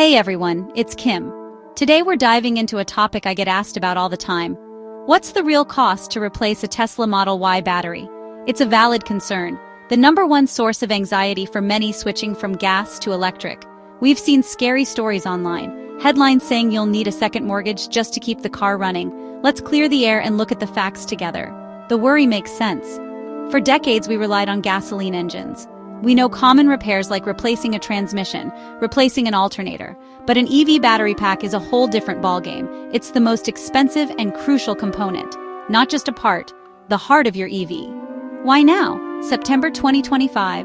Hey everyone, it's Kim. Today we're diving into a topic I get asked about all the time. What's the real cost to replace a Tesla Model Y battery? It's a valid concern, the number one source of anxiety for many switching from gas to electric. We've seen scary stories online, headlines saying you'll need a second mortgage just to keep the car running. Let's clear the air and look at the facts together. The worry makes sense. For decades we relied on gasoline engines. We know common repairs like replacing a transmission, replacing an alternator, but an EV battery pack is a whole different ballgame. It's the most expensive and crucial component, not just a part, the heart of your EV. Why now? September 2025.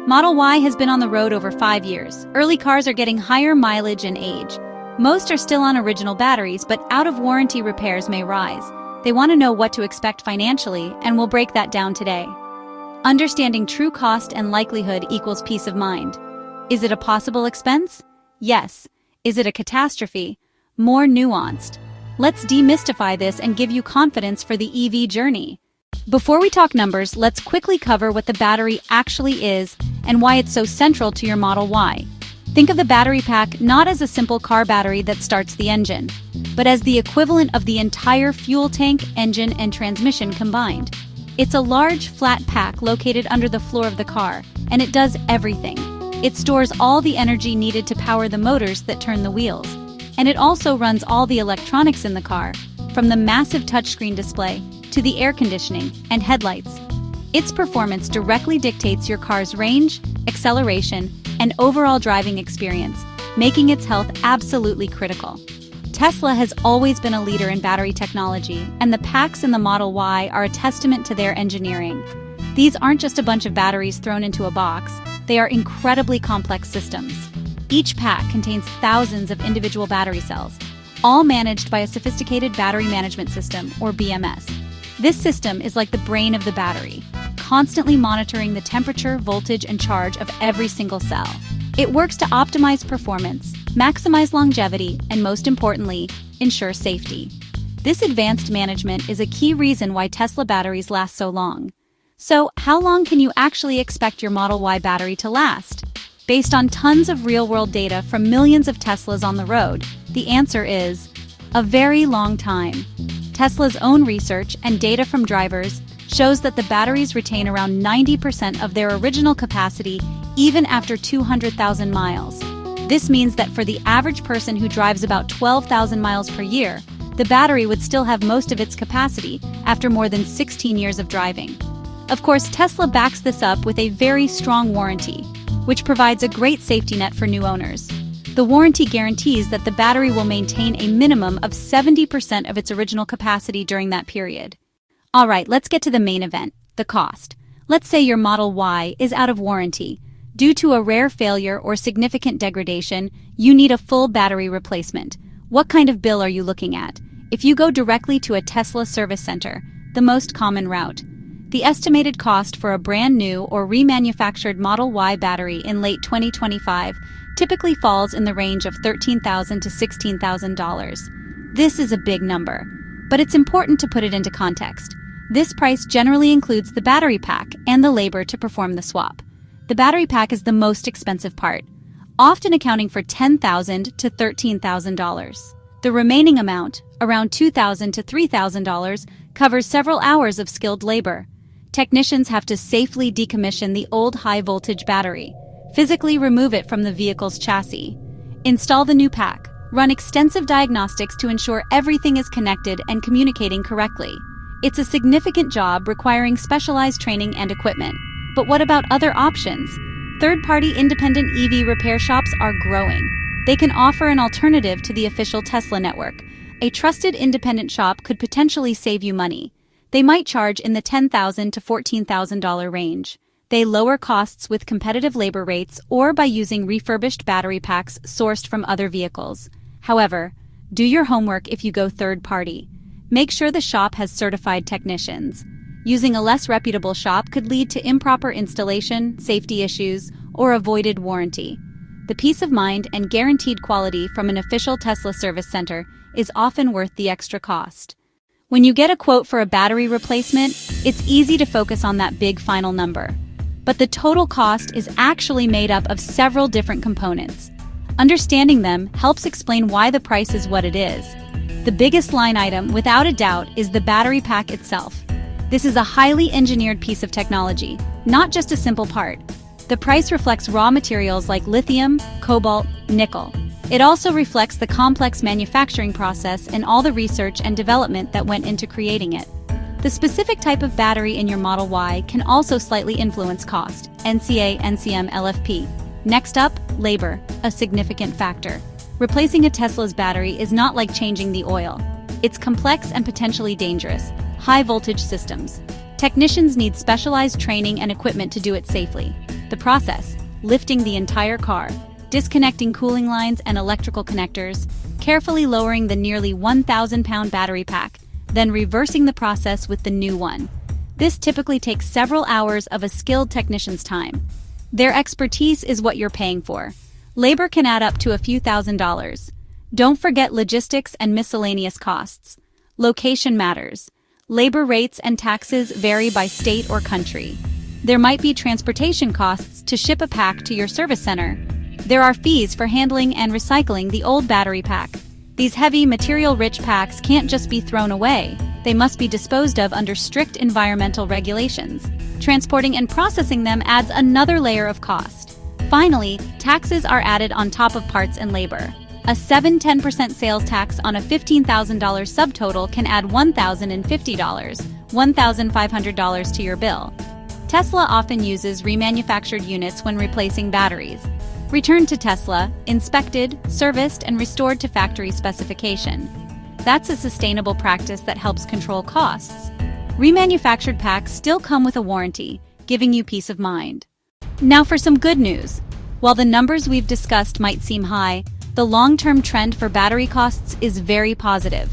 Model Y has been on the road over 5 years. Early cars are getting higher mileage and age. Most are still on original batteries, but out-of-warranty repairs may rise. They want to know what to expect financially, and we'll break that down today. Understanding true cost and likelihood equals peace of mind. Is it a possible expense? Yes. Is it a catastrophe? More nuanced. Let's demystify this and give you confidence for the EV journey. Before we talk numbers, let's quickly cover what the battery actually is and why it's so central to your Model Y. Think of the battery pack not as a simple car battery that starts the engine, but as the equivalent of the entire fuel tank, engine, and transmission combined. It's a large, flat pack located under the floor of the car, and it does everything. It stores all the energy needed to power the motors that turn the wheels. And it also runs all the electronics in the car, from the massive touchscreen display to the air conditioning and headlights. Its performance directly dictates your car's range, acceleration, and overall driving experience, making its health absolutely critical. Tesla has always been a leader in battery technology, and the packs in the Model Y are a testament to their engineering. These aren't just a bunch of batteries thrown into a box, they are incredibly complex systems. Each pack contains thousands of individual battery cells, all managed by a sophisticated battery management system, or BMS. This system is like the brain of the battery, constantly monitoring the temperature, voltage, and charge of every single cell. It works to optimize performance, maximize longevity, and most importantly, ensure safety. This advanced management is a key reason why Tesla batteries last so long. So, how long can you actually expect your Model Y battery to last? Based on tons of real-world data from millions of Teslas on the road, the answer is a very long time. Tesla's own research and data from drivers shows that the batteries retain around 90% of their original capacity even after 200,000 miles. This means that for the average person who drives about 12,000 miles per year, the battery would still have most of its capacity after more than 16 years of driving. Of course, Tesla backs this up with a very strong warranty, which provides a great safety net for new owners. The warranty guarantees that the battery will maintain a minimum of 70% of its original capacity during that period. Alright, let's get to the main event, the cost. Let's say your Model Y is out of warranty. Due to a rare failure or significant degradation, you need a full battery replacement. What kind of bill are you looking at? If you go directly to a Tesla service center, the most common route, the estimated cost for a brand new or remanufactured Model Y battery in late 2025 typically falls in the range of $13,000 to $16,000. This is a big number, but it's important to put it into context. This price generally includes the battery pack and the labor to perform the swap. The battery pack is the most expensive part, often accounting for $10,000 to $13,000. The remaining amount, around $2,000 to $3,000, covers several hours of skilled labor. Technicians have to safely decommission the old high-voltage battery, physically remove it from the vehicle's chassis, install the new pack, run extensive diagnostics to ensure everything is connected and communicating correctly. It's a significant job requiring specialized training and equipment. But what about other options? Third-party independent EV repair shops are growing. They can offer an alternative to the official Tesla network. A trusted independent shop could potentially save you money. They might charge in the $10,000 to $14,000 range. They lower costs with competitive labor rates or by using refurbished battery packs sourced from other vehicles. However, do your homework if you go third-party. Make sure the shop has certified technicians. Using a less reputable shop could lead to improper installation, safety issues, or avoided warranty. The peace of mind and guaranteed quality from an official Tesla service center is often worth the extra cost. When you get a quote for a battery replacement, it's easy to focus on that big final number. But the total cost is actually made up of several different components. Understanding them helps explain why the price is what it is. The biggest line item, without a doubt, is the battery pack itself. This is a highly engineered piece of technology, not just a simple part. The price reflects raw materials like lithium, cobalt, nickel. It also reflects the complex manufacturing process and all the research and development that went into creating it. The specific type of battery in your Model Y can also slightly influence cost. NCA, NCM, LFP. Next up, labor, a significant factor. Replacing a Tesla's battery is not like changing the oil. It's complex and potentially dangerous. High-voltage systems. Technicians need specialized training and equipment to do it safely. The process, lifting the entire car, disconnecting cooling lines and electrical connectors, carefully lowering the nearly 1,000-pound battery pack, then reversing the process with the new one. This typically takes several hours of a skilled technician's time. Their expertise is what you're paying for. Labor can add up to a few $1,000s. Don't forget logistics and miscellaneous costs. Location matters. Labor rates and taxes vary by state or country. There might be transportation costs to ship a pack to your service center. There are fees for handling and recycling the old battery pack. These heavy, material-rich packs can't just be thrown away. They must be disposed of under strict environmental regulations. Transporting and processing them adds another layer of cost. Finally, taxes are added on top of parts and labor. A 7-10% sales tax on a $15,000 subtotal can add $1,050, $1,500 to your bill. Tesla often uses remanufactured units when replacing batteries. Returned to Tesla, inspected, serviced, and restored to factory specification. That's a sustainable practice that helps control costs. Remanufactured packs still come with a warranty, giving you peace of mind. Now for some good news. While the numbers we've discussed might seem high, the long-term trend for battery costs is very positive.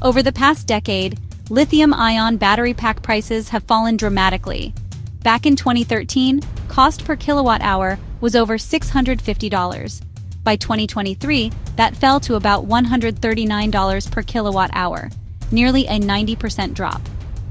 Over the past decade, lithium-ion battery pack prices have fallen dramatically. Back in 2013, cost per kilowatt-hour was over $650. By 2023, that fell to about $139 per kilowatt-hour, nearly a 90% drop.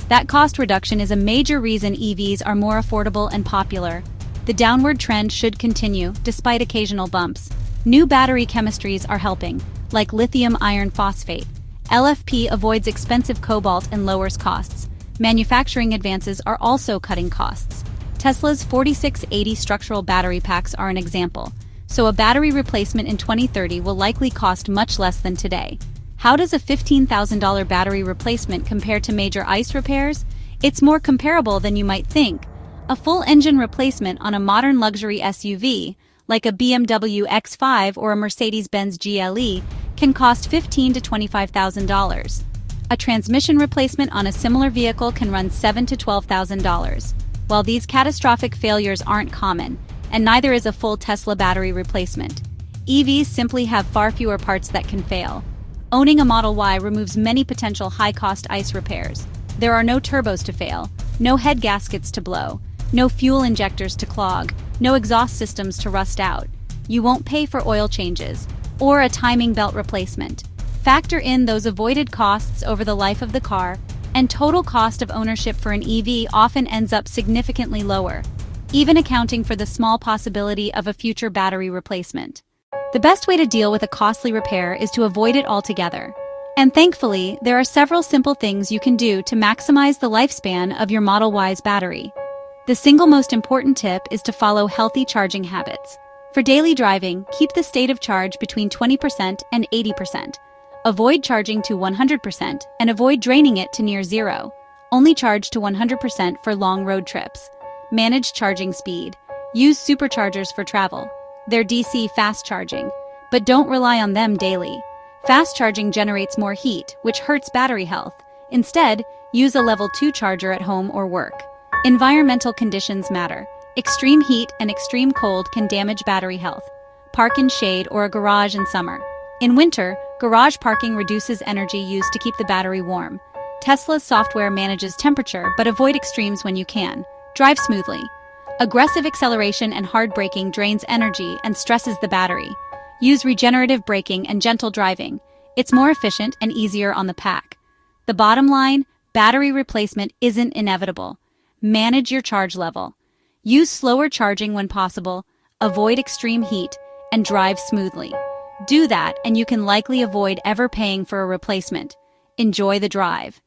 That cost reduction is a major reason EVs are more affordable and popular. The downward trend should continue, despite occasional bumps. New battery chemistries are helping, like lithium iron phosphate. LFP avoids expensive cobalt and lowers costs. Manufacturing advances are also cutting costs. Tesla's 4680 structural battery packs are an example, so a battery replacement in 2030 will likely cost much less than today. How does a $15,000 battery replacement compare to major ICE repairs? It's more comparable than you might think. A full engine replacement on a modern luxury SUV, like a BMW X5 or a Mercedes-Benz GLE, can cost $15,000 to $25,000. A transmission replacement on a similar vehicle can run $7,000 to $12,000. While these catastrophic failures aren't common, and neither is a full Tesla battery replacement, EVs simply have far fewer parts that can fail. Owning a Model Y removes many potential high-cost ICE repairs. There are no turbos to fail, no head gaskets to blow, no fuel injectors to clog, no exhaust systems to rust out. You won't pay for oil changes or a timing belt replacement. Factor in those avoided costs over the life of the car, and total cost of ownership for an EV often ends up significantly lower, even accounting for the small possibility of a future battery replacement. The best way to deal with a costly repair is to avoid it altogether. And thankfully, there are several simple things you can do to maximize the lifespan of your Model Y's battery. The single most important tip is to follow healthy charging habits. For daily driving, keep the state of charge between 20% and 80%. Avoid charging to 100% and avoid draining it to near zero. Only charge to 100% for long road trips. Manage charging speed. Use superchargers for travel. They're DC fast charging, but don't rely on them daily. Fast charging generates more heat, which hurts battery health. Instead, use a level 2 charger at home or work. Environmental conditions matter. Extreme heat and extreme cold can damage battery health. Park in shade or a garage in summer. In winter, garage parking reduces energy used to keep the battery warm. Tesla's software manages temperature, but avoid extremes when you can. Drive smoothly. Aggressive acceleration and hard braking drains energy and stresses the battery. Use regenerative braking and gentle driving. It's more efficient and easier on the pack. The bottom line, battery replacement isn't inevitable. Manage your charge level. Use slower charging when possible, avoid extreme heat, and drive smoothly. Do that and you can likely avoid ever paying for a replacement. Enjoy the drive.